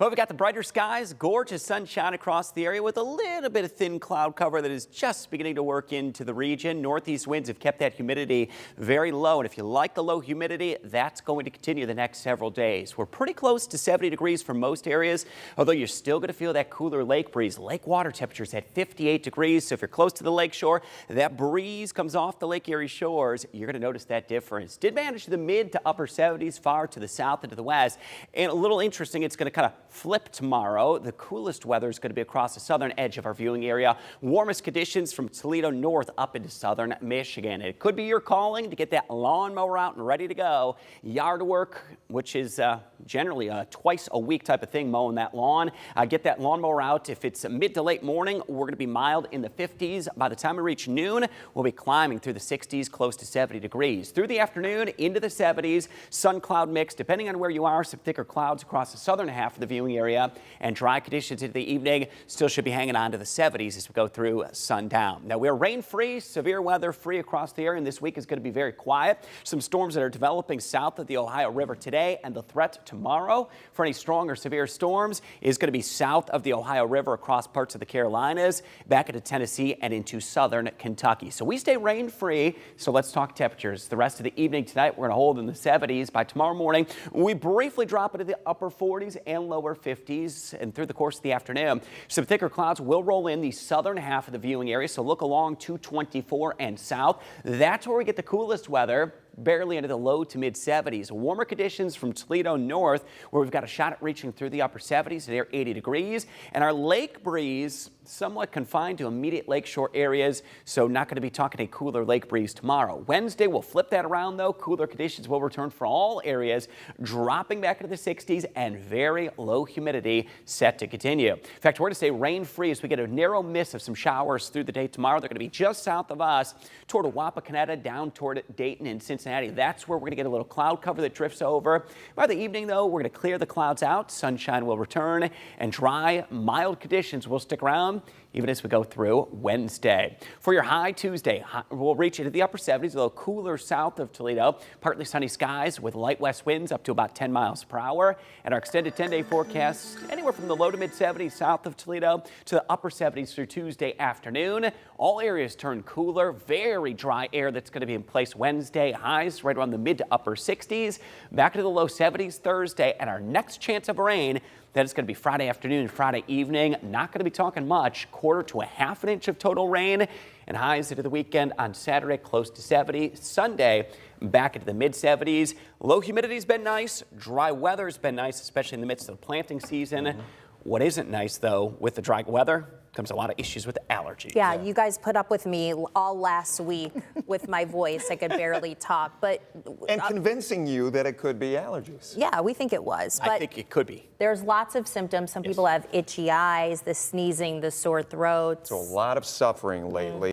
Well, we've got the brighter skies, gorgeous sunshine across the area with a little bit of thin cloud cover that is just beginning to work into the region. Northeast winds have kept that humidity very low, and if you like the low humidity, that's going to continue the next several days. We're pretty close to 70 degrees for most areas, although you're still going to feel that cooler lake breeze. Lake water temperatures at 58 degrees, so if you're close to the lake shore, that breeze comes off the Lake Erie shores. You're going to notice that difference. Did manage the mid to upper 70s far to the south and to the west, and a little interesting, it's going to kind of flip tomorrow. The coolest weather is going to be across the southern edge of our viewing area. Warmest conditions from Toledo north up into southern Michigan. It could be your calling to get that lawnmower out and ready to go. Yard work, which is generally a twice a week type of thing, mowing that lawn. Get that lawnmower out. If it's mid to late morning, we're going to be mild in the 50s. By the time we reach noon, we'll be climbing through the 60s, close to 70 degrees. Through the afternoon, into the 70s, sun cloud mix, depending on where you are, some thicker clouds across the southern half of the viewing area, and dry conditions into the evening. Still should be hanging on to the 70s as we go through sundown. Now, we're rain-free, severe weather-free across the area, and this week is going to be very quiet. Some storms that are developing south of the Ohio River today, and the threat tomorrow for any strong or severe storms is going to be south of the Ohio River across parts of the Carolinas, back into Tennessee and into southern Kentucky. So we stay rain-free, so let's talk temperatures. The rest of the evening tonight, we're going to hold in the 70s. By tomorrow morning, we briefly drop into the upper 40s and lower 50s, and through the course of the afternoon, some thicker clouds will roll in the southern half of the viewing area, so look along 224 and south. That's where we get the coolest weather. Barely into the low to mid 70s. Warmer conditions from Toledo north, where we've got a shot at reaching through the upper 70s. They're 80 degrees. And our lake breeze somewhat confined to immediate lakeshore areas, so not going to be talking a cooler lake breeze tomorrow. Wednesday, we'll flip that around, though. Cooler conditions will return for all areas, dropping back into the 60s and very low humidity set to continue. In fact, we're going to stay rain-free as we get a narrow miss of some showers through the day tomorrow. They're going to be just south of us toward Wapakoneta, down toward Dayton and Cincinnati. That's where we're going to get a little cloud cover that drifts over. By the evening, though, we're going to clear the clouds out. Sunshine will return, and dry, mild conditions will stick around even as we go through Wednesday. For your high Tuesday, we'll reach into the upper 70s, a little cooler south of Toledo. Partly sunny skies with light west winds up to about 10 miles per hour. And our extended 10-day forecast anywhere from the low to mid 70s south of Toledo to the upper 70s through Tuesday afternoon. All areas turn cooler, very dry air that's going to be in place Wednesday. Highs right around the mid to upper 60s. Back to the low 70s Thursday, and our next chance of rain, that is going to be Friday afternoon and Friday evening. Not going to be talking much, quarter to a half an inch of total rain, and highs into the weekend on Saturday close to 70. Sunday back into the mid 70s. Low humidity's been nice. Dry weather's been nice, especially in the midst of the planting season. What isn't nice, though, with the dry weather comes a lot of issues with allergies. Yeah, you guys put up with me all last week with my voice. I could barely talk, but and convincing you that it could be allergies. yeah, we think it was. But I think it could be. there's lots of symptoms. Some people have itchy eyes, the sneezing, the sore throats. So a lot of suffering lately.